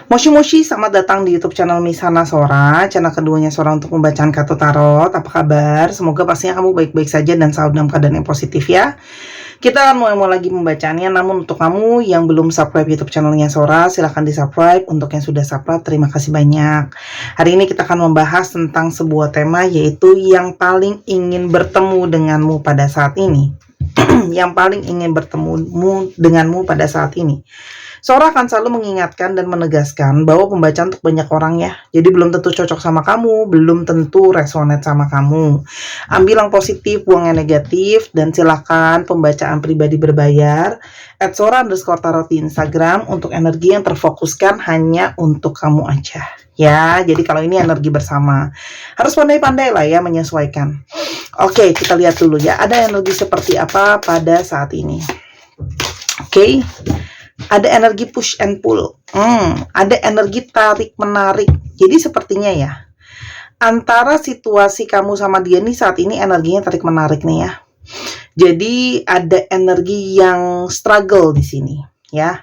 Moshi Moshi, selamat datang di YouTube channel Misana Sora, channel keduanya Sora untuk pembacaan kartu tarot. Apa kabar? Semoga pastinya kamu baik-baik saja dan selalu dalam keadaan yang positif ya. Kita akan mulai lagi pembacaannya, namun untuk kamu yang belum subscribe YouTube channelnya Sora, silahkan di subscribe. Untuk yang sudah subscribe, terima kasih banyak. Hari ini kita akan membahas tentang sebuah tema, yaitu yang paling ingin bertemu denganmu pada saat ini. Yang paling ingin bertemu denganmu pada saat ini. Sora akan selalu mengingatkan dan menegaskan bahwa pembacaan untuk banyak orang ya. Jadi belum tentu cocok sama kamu, belum tentu resonate sama kamu. Ambil yang positif, buang yang negatif, dan silakan pembacaan pribadi berbayar. @sora_tarot di Instagram untuk energi yang terfokuskan hanya untuk kamu aja. Ya, jadi kalau ini energi bersama. Harus pandai-pandai lah ya menyesuaikan. Oke, kita lihat dulu ya. Ada energi seperti apa pada saat ini. Oke. Ada energi push and pull, ada energi tarik-menarik. Jadi sepertinya ya, antara situasi kamu sama dia nih saat ini energinya tarik-menarik nih ya. Jadi ada energi yang struggle di sini ya.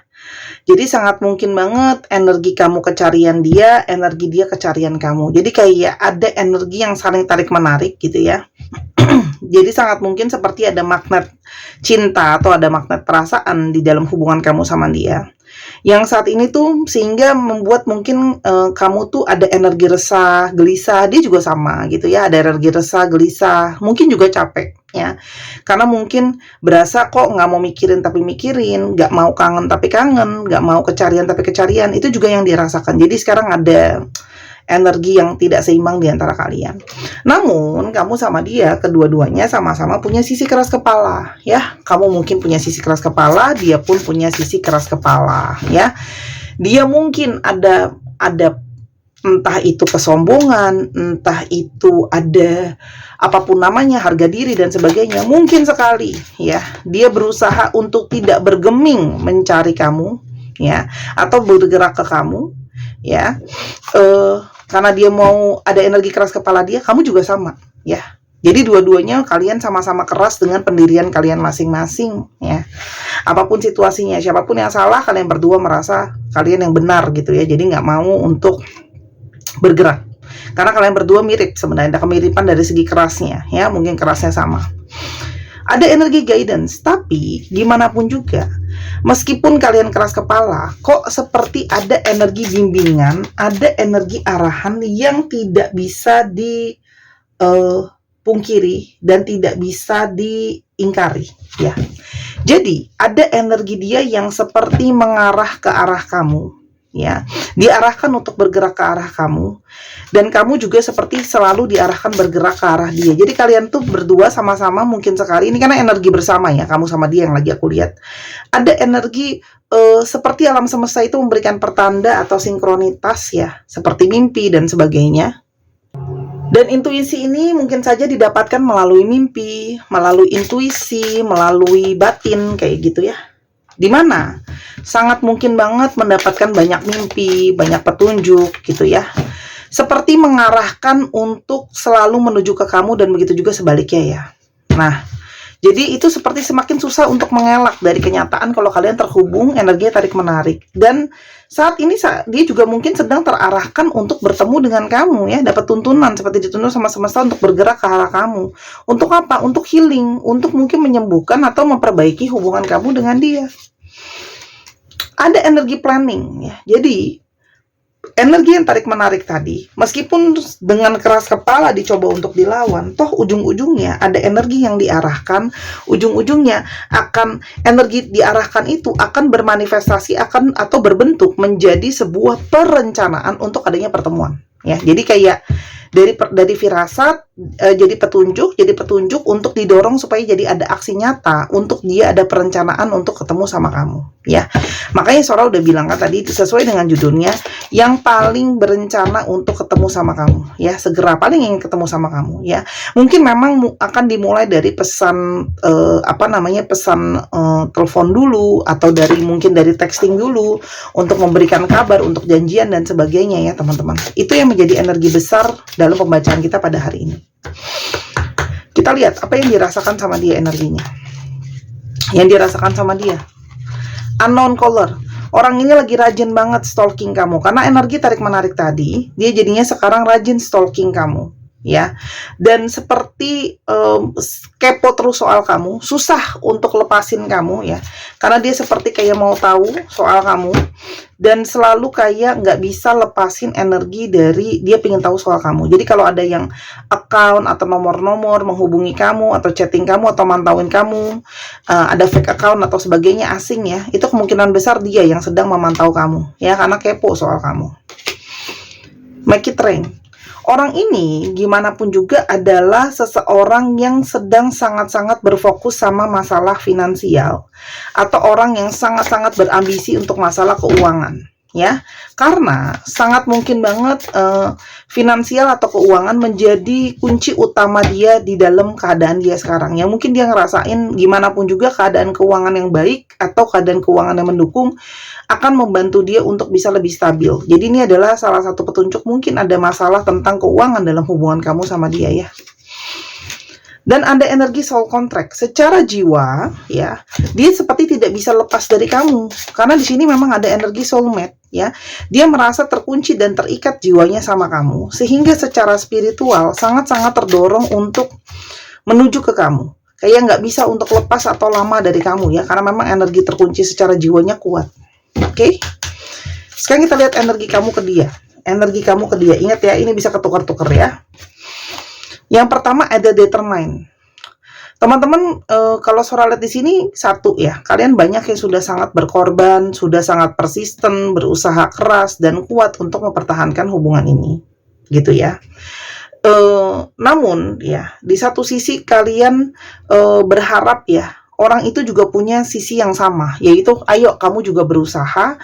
Jadi sangat mungkin banget energi kamu kecarian dia, energi dia kecarian kamu. Jadi kayak ada energi yang saling tarik-menarik gitu ya. Jadi sangat mungkin seperti ada magnet cinta atau ada magnet perasaan di dalam hubungan kamu sama dia. Yang saat ini tuh sehingga membuat mungkin kamu tuh ada energi resah, gelisah. Dia juga sama gitu ya, ada energi resah, gelisah, mungkin juga capek ya. Karena mungkin berasa kok nggak mau mikirin tapi mikirin, nggak mau kangen tapi kangen, nggak mau kecarian tapi kecarian. Itu juga yang dirasakan. Jadi sekarang ada energi yang tidak seimbang di antara kalian. Namun, kamu sama dia, kedua-duanya sama-sama punya sisi keras kepala, ya. Kamu mungkin punya sisi keras kepala, dia pun punya sisi keras kepala, ya. Dia mungkin ada entah itu kesombongan, entah itu ada apapun namanya, harga diri dan sebagainya. Mungkin sekali, ya. Dia berusaha untuk tidak bergeming mencari kamu, ya, atau bergerak ke kamu, ya. Karena dia mau ada energi keras kepala dia, kamu juga sama, ya. Jadi dua-duanya kalian sama-sama keras dengan pendirian kalian masing-masing, ya. Apapun situasinya, siapapun yang salah, kalian berdua merasa kalian yang benar gitu ya. Jadi nggak mau untuk bergerak. Karena kalian berdua mirip sebenarnya, ada kemiripan dari segi kerasnya, ya. Mungkin kerasnya sama. Ada energi guidance, tapi gimana pun juga, meskipun kalian keras kepala, kok seperti ada energi bimbingan, ada energi arahan yang tidak bisa dipungkiri dan tidak bisa diingkari, ya. Jadi ada energi dia yang seperti mengarah ke arah kamu, ya. Diarahkan untuk bergerak ke arah kamu, dan kamu juga seperti selalu diarahkan bergerak ke arah dia. Jadi kalian tuh berdua sama-sama mungkin sekali, ini karena energi bersama ya, kamu sama dia yang lagi aku lihat. Ada energi seperti alam semesta itu memberikan pertanda atau sinkronitas ya, seperti mimpi dan sebagainya. Dan intuisi ini mungkin saja didapatkan melalui mimpi, melalui intuisi, melalui batin kayak gitu ya. Di mana sangat mungkin banget mendapatkan banyak mimpi, banyak petunjuk gitu ya. Seperti mengarahkan untuk selalu menuju ke kamu dan begitu juga sebaliknya ya. Nah, jadi itu seperti semakin susah untuk mengelak dari kenyataan kalau kalian terhubung energinya tarik-menarik. Dan saat ini dia juga mungkin sedang terarahkan untuk bertemu dengan kamu ya, dapat tuntunan seperti dituntun sama semesta untuk bergerak ke arah kamu. Untuk apa? Untuk healing, untuk mungkin menyembuhkan atau memperbaiki hubungan kamu dengan dia. Ada energi planning ya. Jadi energi yang tarik-menarik tadi, meskipun dengan keras kepala dicoba untuk dilawan, toh ujung-ujungnya ada energi yang diarahkan, ujung-ujungnya akan energi diarahkan itu akan bermanifestasi akan atau berbentuk menjadi sebuah perencanaan untuk adanya pertemuan. Ya, jadi kayak dari firasat jadi petunjuk untuk didorong supaya jadi ada aksi nyata untuk dia ada perencanaan untuk ketemu sama kamu ya. Makanya Sora udah bilang kan tadi sesuai dengan judulnya, yang paling berencana untuk ketemu sama kamu ya, segera paling ingin ketemu sama kamu ya. Mungkin memang akan dimulai dari pesan pesan telepon dulu, atau mungkin dari texting dulu untuk memberikan kabar, untuk janjian dan sebagainya ya teman-teman. Itu yang menjadi energi besar dalam pembacaan kita pada hari ini. Kita lihat apa yang dirasakan sama dia energinya. Yang dirasakan sama dia, unknown color. Orang ini lagi rajin banget stalking kamu karena energi tarik menarik tadi, dia jadinya sekarang rajin stalking kamu, ya. Dan seperti kepo terus soal kamu, susah untuk lepasin kamu, ya. Karena dia seperti kayak mau tahu soal kamu dan selalu kayak nggak bisa lepasin energi dari dia pengen tahu soal kamu. Jadi kalau ada yang account atau nomor-nomor menghubungi kamu atau chatting kamu atau mantauin kamu, ada fake account atau sebagainya asing, ya, itu kemungkinan besar dia yang sedang memantau kamu, ya, karena kepo soal kamu. Make it rain. Orang ini gimana pun juga adalah seseorang yang sedang sangat-sangat berfokus sama masalah finansial atau orang yang sangat-sangat berambisi untuk masalah keuangan, ya. Karena sangat mungkin banget finansial atau keuangan menjadi kunci utama dia di dalam keadaan dia sekarang. Ya mungkin dia ngerasain gimana pun juga keadaan keuangan yang baik atau keadaan keuangan yang mendukung akan membantu dia untuk bisa lebih stabil. Jadi ini adalah salah satu petunjuk mungkin ada masalah tentang keuangan dalam hubungan kamu sama dia, ya. Dan ada energi soul contract. Secara jiwa, ya, dia seperti tidak bisa lepas dari kamu. Karena di sini memang ada energi soulmate, ya. Dia merasa terkunci dan terikat jiwanya sama kamu, sehingga secara spiritual sangat-sangat terdorong untuk menuju ke kamu. Kayak nggak bisa untuk lepas atau lama dari kamu, ya, karena memang energi terkunci secara jiwanya kuat. Oke? Sekarang kita lihat energi kamu ke dia. Energi kamu ke dia. Ingat ya, ini bisa ketukar-tukar, ya. Yang pertama ada determine. Teman-teman, kalau Sora lihat di sini satu, ya, kalian banyak yang sudah sangat berkorban, sudah sangat persisten, berusaha keras dan kuat untuk mempertahankan hubungan ini, gitu ya. Namun, ya, di satu sisi kalian berharap, ya, orang itu juga punya sisi yang sama, yaitu ayo kamu juga berusaha,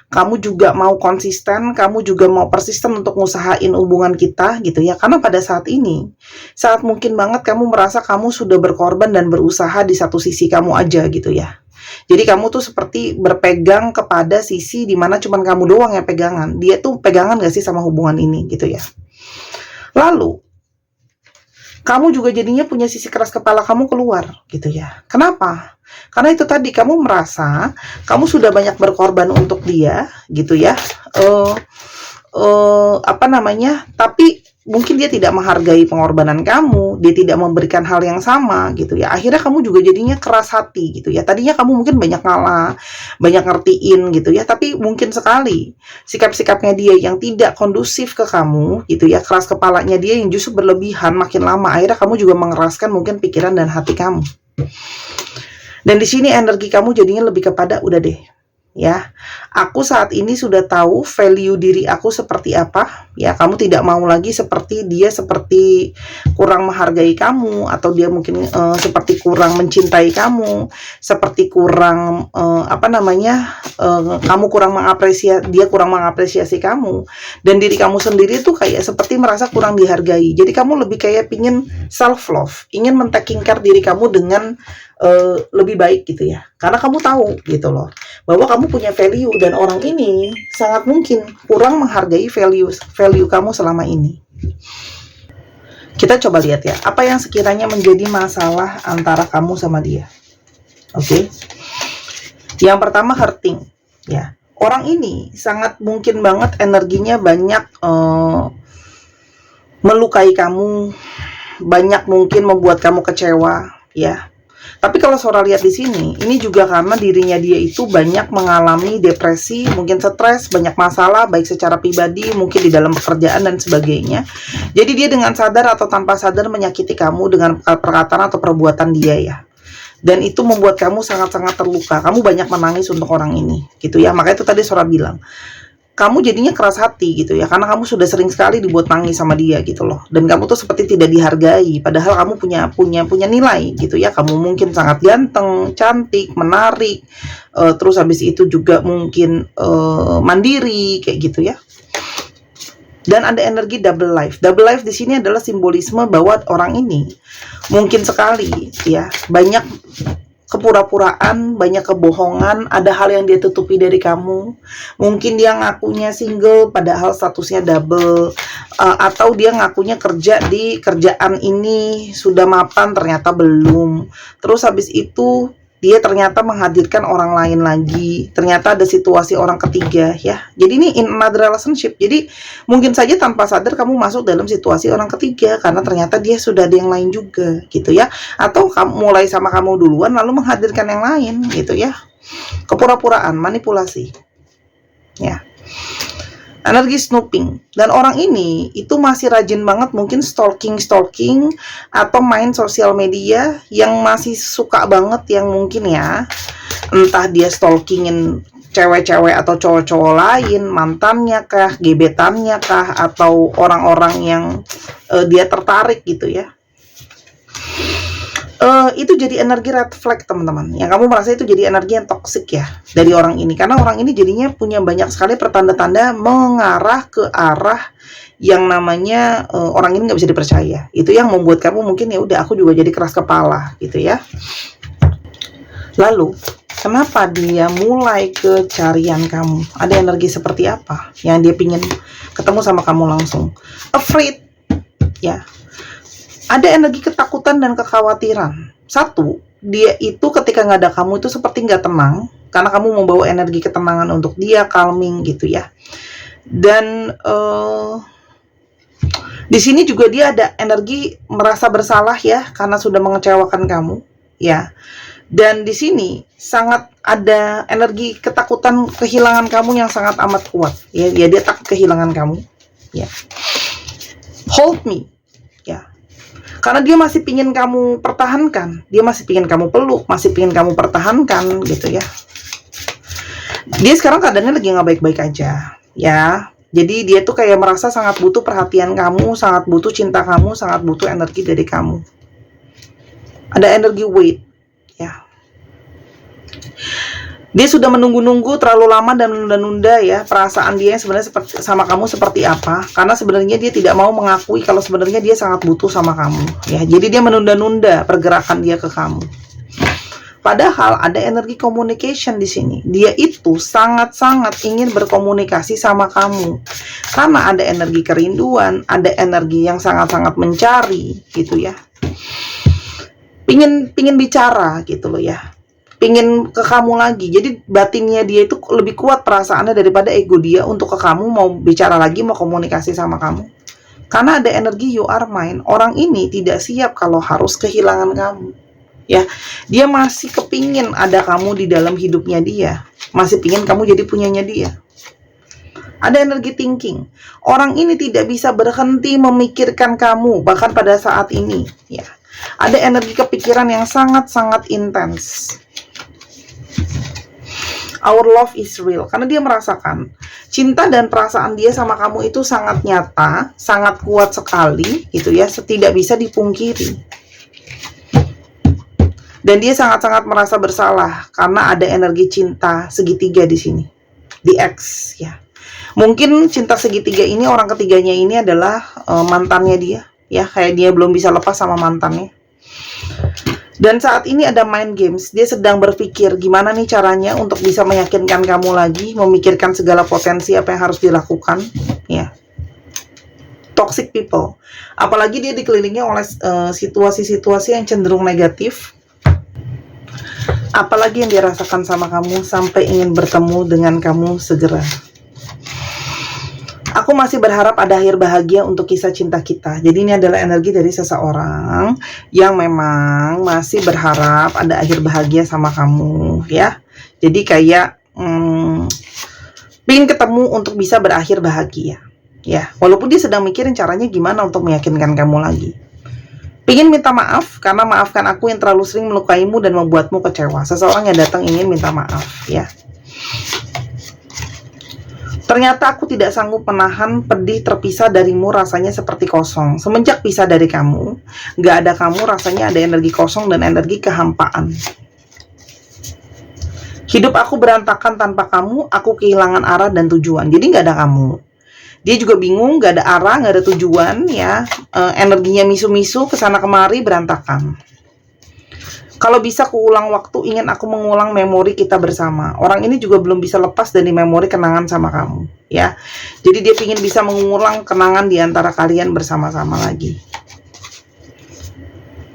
kamu juga mau konsisten, kamu juga mau persisten untuk ngusahain hubungan kita, gitu ya. Karena pada saat ini, saat mungkin banget kamu merasa kamu sudah berkorban dan berusaha di satu sisi kamu aja, gitu ya. Jadi kamu tuh seperti berpegang kepada sisi dimana cuman kamu doang yang pegangan. Dia tuh pegangan gak sih sama hubungan ini, gitu ya. Lalu kamu juga jadinya punya sisi keras kepala kamu keluar, gitu ya. Kenapa? Karena itu tadi, kamu merasa kamu sudah banyak berkorban untuk dia, gitu ya. Tapi mungkin dia tidak menghargai pengorbanan kamu, dia tidak memberikan hal yang sama, gitu ya. Akhirnya kamu juga jadinya keras hati, gitu ya. Tadinya kamu mungkin banyak ngalah, banyak ngertiin, gitu ya. Tapi mungkin sekali sikap-sikapnya dia yang tidak kondusif ke kamu, gitu ya. Keras kepalanya dia yang justru berlebihan makin lama. Akhirnya kamu juga mengeraskan mungkin pikiran dan hati kamu. Dan di sini energi kamu jadinya lebih kepada udah deh, ya, aku saat ini sudah tahu value diri aku seperti apa, ya. Kamu tidak mau lagi seperti dia, seperti kurang menghargai kamu, atau dia mungkin seperti kurang mencintai kamu, seperti kurang kamu kurang mengapresiasi, dia kurang mengapresiasi kamu, dan diri kamu sendiri tuh kayak seperti merasa kurang dihargai. Jadi kamu lebih kayak pingin self love, ingin men-taking care diri kamu dengan lebih baik, gitu ya. Karena kamu tahu, gitu loh, bahwa kamu punya value dan orang ini sangat mungkin kurang menghargai value kamu selama ini. Kita coba lihat ya, apa yang sekiranya menjadi masalah antara kamu sama dia. Oke. Yang pertama hurting, ya. Orang ini sangat mungkin banget energinya banyak melukai kamu, banyak mungkin membuat kamu kecewa, ya. Tapi kalau Sora lihat di sini, ini juga karena dirinya dia itu banyak mengalami depresi, mungkin stres, banyak masalah, baik secara pribadi, mungkin di dalam pekerjaan dan sebagainya. Jadi dia dengan sadar atau tanpa sadar menyakiti kamu dengan perkataan atau perbuatan dia, ya. Dan itu membuat kamu sangat-sangat terluka. Kamu banyak menangis untuk orang ini, gitu ya. Makanya itu tadi Sora bilang, kamu jadinya keras hati, gitu ya, karena kamu sudah sering sekali dibuat nangis sama dia, gitu loh. Dan kamu tuh seperti tidak dihargai, padahal kamu punya nilai, gitu ya. Kamu mungkin sangat ganteng, cantik, menarik, terus habis itu juga mungkin mandiri, kayak gitu ya. Dan ada energi double life. Double life di sini adalah simbolisme bahwa orang ini mungkin sekali, ya, banyak kepura-puraan, banyak kebohongan, ada hal yang dia tutupi dari kamu. Mungkin dia ngakunya single padahal statusnya double, atau dia ngakunya kerja di kerjaan ini sudah mapan ternyata belum. Terus habis itu dia ternyata menghadirkan orang lain lagi, ternyata ada situasi orang ketiga ya. Jadi ini in another relationship. Jadi mungkin saja tanpa sadar kamu masuk dalam situasi orang ketiga karena ternyata dia sudah ada yang lain juga gitu ya. Atau kamu mulai sama kamu duluan lalu menghadirkan yang lain gitu ya. Kepura-puraan, manipulasi. Ya. Energi snooping, dan orang ini itu masih rajin banget mungkin stalking atau main sosial media, yang masih suka banget yang mungkin ya, entah dia stalkingin cewek-cewek atau cowok-cowok lain, mantannya kah, gebetannya kah, atau orang-orang yang dia tertarik gitu ya. Itu jadi energi red flag teman-teman, yang kamu merasa itu jadi energi yang toksik ya dari orang ini, karena orang ini jadinya punya banyak sekali pertanda-tanda mengarah ke arah yang namanya orang ini nggak bisa dipercaya. Itu yang membuat kamu mungkin ya udah, aku juga jadi keras kepala gitu ya. Lalu kenapa dia mulai ke carian kamu? Ada energi seperti apa yang dia pingin ketemu sama kamu langsung? Afraid ya. Ada energi ketakutan dan kekhawatiran. Satu, dia itu ketika nggak ada kamu itu seperti nggak tenang, karena kamu membawa energi ketenangan untuk dia, calming gitu ya. Dan di sini juga dia ada energi merasa bersalah ya, karena sudah mengecewakan kamu ya. Dan di sini sangat ada energi ketakutan kehilangan kamu yang sangat amat kuat ya. Dia takut kehilangan kamu ya. Hold me ya. Karena dia masih pingin kamu pertahankan, dia masih pingin kamu peluk, masih pingin kamu pertahankan gitu ya. Dia sekarang keadaannya lagi nggak baik-baik aja ya. Jadi dia tuh kayak merasa sangat butuh perhatian kamu, sangat butuh cinta kamu, sangat butuh energi dari kamu. Ada energi wait ya. Dia sudah menunggu-nunggu terlalu lama dan menunda-nunda ya perasaan dia sebenarnya sama kamu seperti apa, karena sebenarnya dia tidak mau mengakui kalau sebenarnya dia sangat butuh sama kamu ya. Jadi dia menunda-nunda pergerakan dia ke kamu. Padahal ada energi communication di sini. Dia itu sangat-sangat ingin berkomunikasi sama kamu. Karena ada energi kerinduan, ada energi yang sangat-sangat mencari gitu ya. Pingin bicara gitu loh ya. Pingin ke kamu lagi. Jadi batinnya dia itu lebih kuat perasaannya daripada ego dia untuk ke kamu, mau bicara lagi, mau komunikasi sama kamu. Karena ada energi you are mine. Orang ini tidak siap kalau harus kehilangan kamu ya. Dia masih kepingin ada kamu di dalam hidupnya dia, masih pingin kamu jadi punyanya dia. Ada energi thinking. Orang ini tidak bisa berhenti memikirkan kamu bahkan pada saat ini ya. Ada energi kepikiran yang sangat-sangat intens. Our love is real, karena dia merasakan cinta dan perasaan dia sama kamu itu sangat nyata, sangat kuat sekali gitu ya, tidak bisa dipungkiri. Dan dia sangat-sangat merasa bersalah karena ada energi cinta segitiga di sini, di X ya. Mungkin cinta segitiga ini, orang ketiganya ini adalah mantannya dia ya, kayak dia belum bisa lepas sama mantannya. Dan saat ini ada mind games. Dia sedang berpikir gimana nih caranya untuk bisa meyakinkan kamu lagi, memikirkan segala potensi apa yang harus dilakukan ya. Toxic people. Apalagi dia dikelilingi oleh situasi-situasi yang cenderung negatif. Apalagi yang dirasakan sama kamu sampai ingin bertemu dengan kamu segera. Aku masih berharap ada akhir bahagia untuk kisah cinta kita. Jadi ini adalah energi dari seseorang yang memang masih berharap ada akhir bahagia sama kamu ya. Jadi kayak pengen ketemu untuk bisa berakhir bahagia ya. Walaupun dia sedang mikirin caranya gimana untuk meyakinkan kamu lagi. Pengen minta maaf karena maafkan aku yang terlalu sering melukaimu dan membuatmu kecewa. Seseorang yang datang ingin minta maaf ya. Ternyata aku tidak sanggup menahan pedih terpisah darimu, rasanya seperti kosong. Semenjak pisah dari kamu, gak ada kamu, rasanya ada energi kosong dan energi kehampaan. Hidup aku berantakan tanpa kamu, aku kehilangan arah dan tujuan. Jadi gak ada kamu. Dia juga bingung, gak ada arah, gak ada tujuan ya. Energinya misu-misu, kesana kemari, berantakan. Kalau bisa kuulang waktu, ingin aku mengulang memori kita bersama. Orang ini juga belum bisa lepas dari memori kenangan sama kamu ya. Jadi dia ingin bisa mengulang kenangan di antara kalian bersama-sama lagi.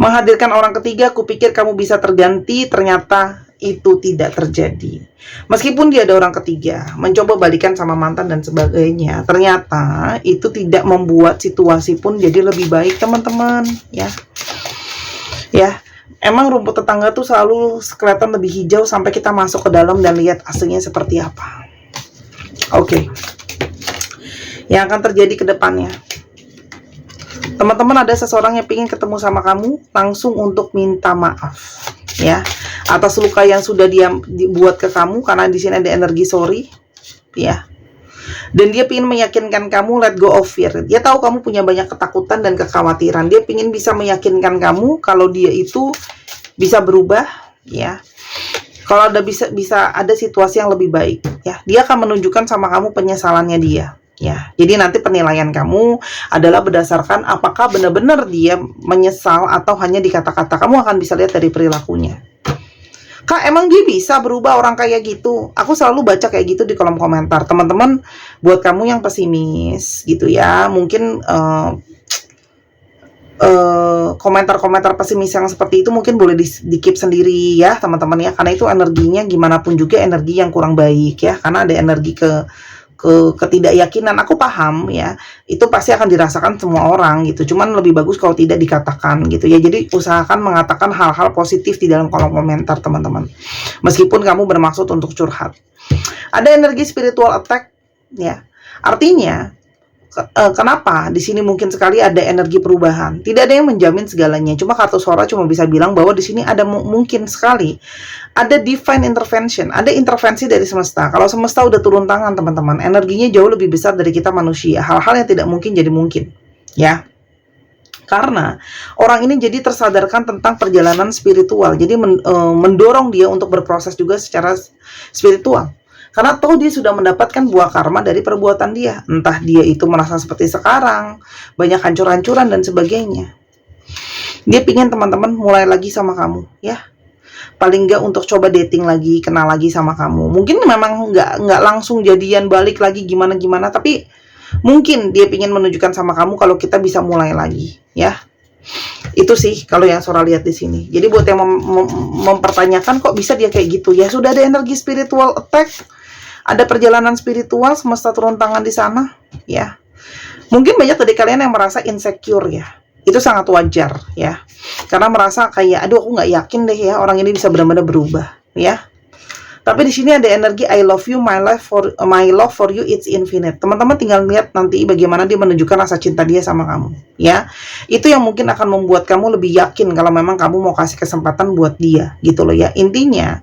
Menghadirkan orang ketiga, kupikir kamu bisa terganti, ternyata itu tidak terjadi. Meskipun dia ada orang ketiga, mencoba balikan sama mantan dan sebagainya, ternyata itu tidak membuat situasi pun jadi lebih baik, teman-teman, ya. Ya, emang rumput tetangga tuh selalu kelihatan lebih hijau sampai kita masuk ke dalam dan lihat aslinya seperti apa. Oke. Yang akan terjadi ke depannya. Teman-teman, ada seseorang yang ingin ketemu sama kamu langsung untuk minta maaf, ya, atas luka yang sudah dia dibuat ke kamu, karena di sini ada energi sorry, ya. Dan dia ingin meyakinkan kamu let go of fear. Dia tahu kamu punya banyak ketakutan dan kekhawatiran. Dia ingin bisa meyakinkan kamu kalau dia itu bisa berubah, ya. Kalau ada bisa ada situasi yang lebih baik, ya. Dia akan menunjukkan sama kamu penyesalannya dia. Ya, jadi nanti penilaian kamu adalah berdasarkan apakah benar-benar dia menyesal atau hanya di kata-kata. Kamu akan bisa lihat dari perilakunya. Kak, emang dia bisa berubah orang kayak gitu? Aku selalu baca kayak gitu di kolom komentar. Teman-teman, buat kamu yang pesimis gitu ya, mungkin komentar-komentar pesimis yang seperti itu mungkin boleh di-keep sendiri ya, teman-teman ya, karena itu energinya gimana pun juga energi yang kurang baik ya, karena ada energi ketidakyakinan. Aku paham ya, itu pasti akan dirasakan semua orang gitu, cuman lebih bagus kalau tidak dikatakan gitu ya. Jadi usahakan mengatakan hal-hal positif di dalam kolom komentar, teman-teman, meskipun kamu bermaksud untuk curhat. Ada energi spiritual attack ya, artinya kenapa di sini mungkin sekali ada energi perubahan. Tidak ada yang menjamin segalanya, cuma kartu Sora cuma bisa bilang bahwa di sini ada mungkin sekali ada divine intervention, ada intervensi dari semesta. Kalau semesta udah turun tangan, teman-teman, energinya jauh lebih besar dari kita manusia. Hal-hal yang tidak mungkin jadi mungkin, ya. Karena orang ini jadi tersadarkan tentang perjalanan spiritual, jadi mendorong dia untuk berproses juga secara spiritual. Karena toh dia sudah mendapatkan buah karma dari perbuatan dia. Entah dia itu merasa seperti sekarang, banyak hancur-hancuran dan sebagainya. Dia pingin teman-teman mulai lagi sama kamu, ya. Paling nggak untuk coba dating lagi, kenal lagi sama kamu. Mungkin memang nggak langsung jadian balik lagi gimana-gimana, tapi mungkin dia pingin menunjukkan sama kamu kalau kita bisa mulai lagi, ya. Itu sih kalau yang Sora lihat di sini. Jadi buat yang mempertanyakan kok bisa dia kayak gitu, ya sudah ada energi spiritual attack. Ada perjalanan spiritual, semesta turun tangan di sana, ya. Mungkin banyak dari kalian yang merasa insecure ya. Itu sangat wajar ya. Karena merasa kayak, aduh aku nggak yakin deh ya orang ini bisa benar-benar berubah, ya. Tapi di sini ada energi I love you, my love for you it's infinite. Teman-teman tinggal lihat nanti bagaimana dia menunjukkan rasa cinta dia sama kamu, ya. Itu yang mungkin akan membuat kamu lebih yakin kalau memang kamu mau kasih kesempatan buat dia, gitu loh ya. Intinya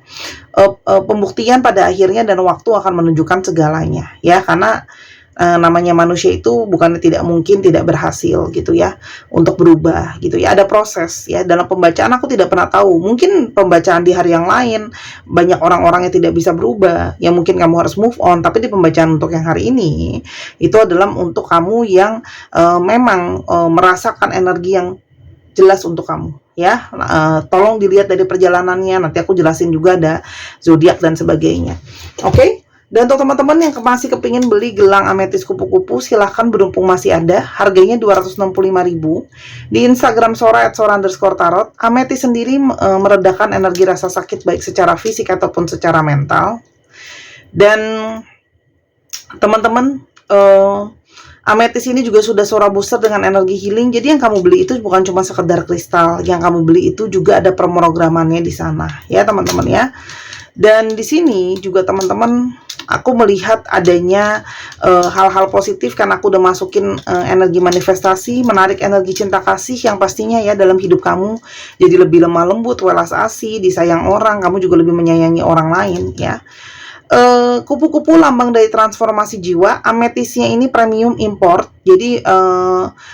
pembuktian pada akhirnya dan waktu akan menunjukkan segalanya, ya. Karena namanya manusia itu bukannya tidak mungkin tidak berhasil gitu ya untuk berubah gitu ya, ada proses ya. Dalam pembacaan aku tidak pernah tahu, mungkin pembacaan di hari yang lain banyak orang-orang yang tidak bisa berubah, yang mungkin kamu harus move on, tapi di pembacaan untuk yang hari ini itu adalah untuk kamu yang memang merasakan energi yang jelas untuk kamu ya. Tolong dilihat dari perjalanannya, nanti aku jelasin juga ada zodiak dan sebagainya, oke? Dan untuk teman-teman yang masih kepingin beli gelang ametis kupu-kupu, silahkan, beruntung masih ada. Harganya 265.000 di Instagram Sora @sora_tarot. Ametis sendiri meredakan energi rasa sakit baik secara fisik ataupun secara mental. Dan teman-teman, ametis ini juga sudah Sora booster dengan energi healing. Jadi yang kamu beli itu bukan cuma sekedar kristal, yang kamu beli itu juga ada pemrogramannya di sana, ya teman-teman ya. Dan di sini juga teman-teman, aku melihat adanya hal-hal positif karena aku udah masukin energi manifestasi, menarik energi cinta kasih yang pastinya ya dalam hidup kamu jadi lebih lemah lembut, welas asih, disayang orang, kamu juga lebih menyayangi orang lain ya. Kupu-kupu lambang dari transformasi jiwa. Ametisnya ini premium import, jadi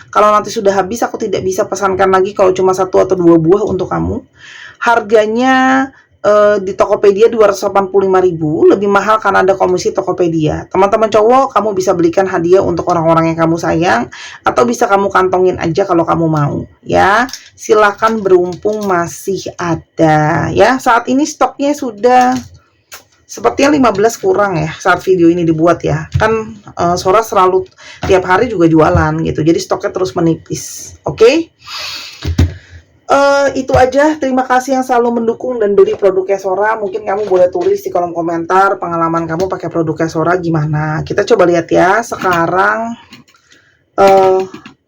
kalau nanti sudah habis aku tidak bisa pesankan lagi kalau cuma 1 atau 2 buah untuk kamu. Harganya di Tokopedia 285.000, lebih mahal karena ada komisi Tokopedia. Teman-teman cowok, kamu bisa belikan hadiah untuk orang-orang yang kamu sayang, atau bisa kamu kantongin aja kalau kamu mau ya. Silakan, beruntung masih ada ya. Saat ini stoknya sudah sepertinya 15 kurang ya saat video ini dibuat ya. Kan Sora selalu tiap hari juga jualan gitu, jadi stoknya terus menipis, oke? Itu aja. Terima kasih yang selalu mendukung dan beli produknya Sora. Mungkin kamu boleh tulis di kolom komentar pengalaman kamu pakai produknya Sora gimana. Kita coba lihat ya. Sekarang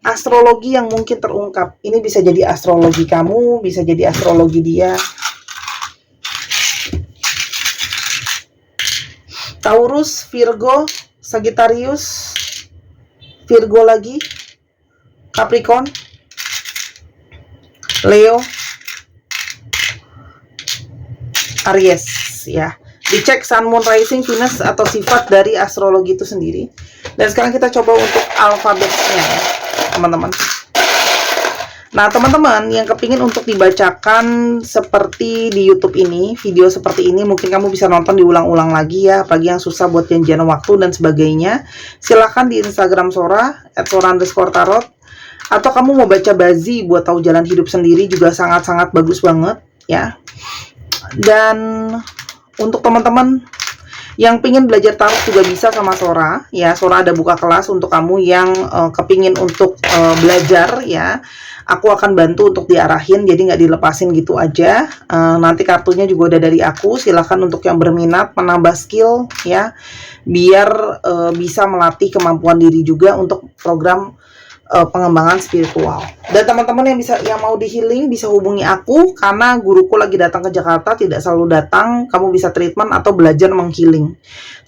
astrologi yang mungkin terungkap. Ini bisa jadi astrologi kamu, bisa jadi astrologi dia. Taurus, Virgo, Sagittarius, Virgo lagi, Capricorn, Leo, Aries ya. Dicek Sun, Moon, Rising, Venus atau sifat dari astrologi itu sendiri. Dan sekarang kita coba untuk alfabetnya ya, teman-teman. Nah, teman-teman yang kepingin untuk dibacakan seperti di YouTube ini, video seperti ini, mungkin kamu bisa nonton diulang-ulang lagi ya, apalagi yang susah buat janjian waktu dan sebagainya. Silahkan di Instagram Sora, @sora_tarot. Atau kamu mau baca Bazi buat tahu jalan hidup sendiri juga sangat-sangat bagus banget ya. Dan untuk teman-teman yang pingin belajar tarot juga bisa sama Sora ya. Sora ada buka kelas untuk kamu yang kepingin untuk belajar ya. Aku akan bantu untuk diarahin, jadi nggak dilepasin gitu aja. Nanti kartunya juga udah dari aku. Silahkan untuk yang berminat menambah skill ya, biar bisa melatih kemampuan diri juga untuk program pengembangan spiritual. Dan teman-teman yang mau di healing bisa hubungi aku, karena guruku lagi datang ke Jakarta, tidak selalu datang. Kamu bisa treatment atau belajar menghealing,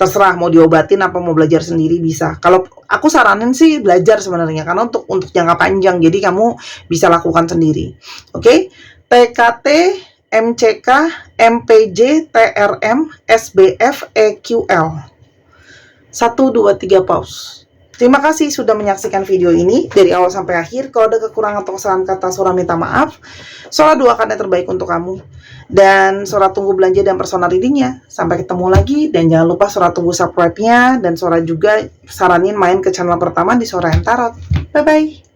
terserah mau diobatin apa mau belajar sendiri bisa. Kalau aku saranin sih belajar sebenarnya, karena untuk jangka panjang, jadi kamu bisa lakukan sendiri. Oke? TKT, MCK, MPJ, TRM, SBF, EQL. 1, 2, 3 pause. Terima kasih sudah menyaksikan video ini dari awal sampai akhir. Kalau ada kekurangan atau kesalahan kata, Sora minta maaf. Sora doakan yang terbaik untuk kamu. Dan Sora tunggu belanja dan personal readingnya. Sampai ketemu lagi. Dan jangan lupa Sora tunggu subscribe-nya. Dan Sora juga saranin main ke channel pertama di Sora yang Tarot. Bye-bye.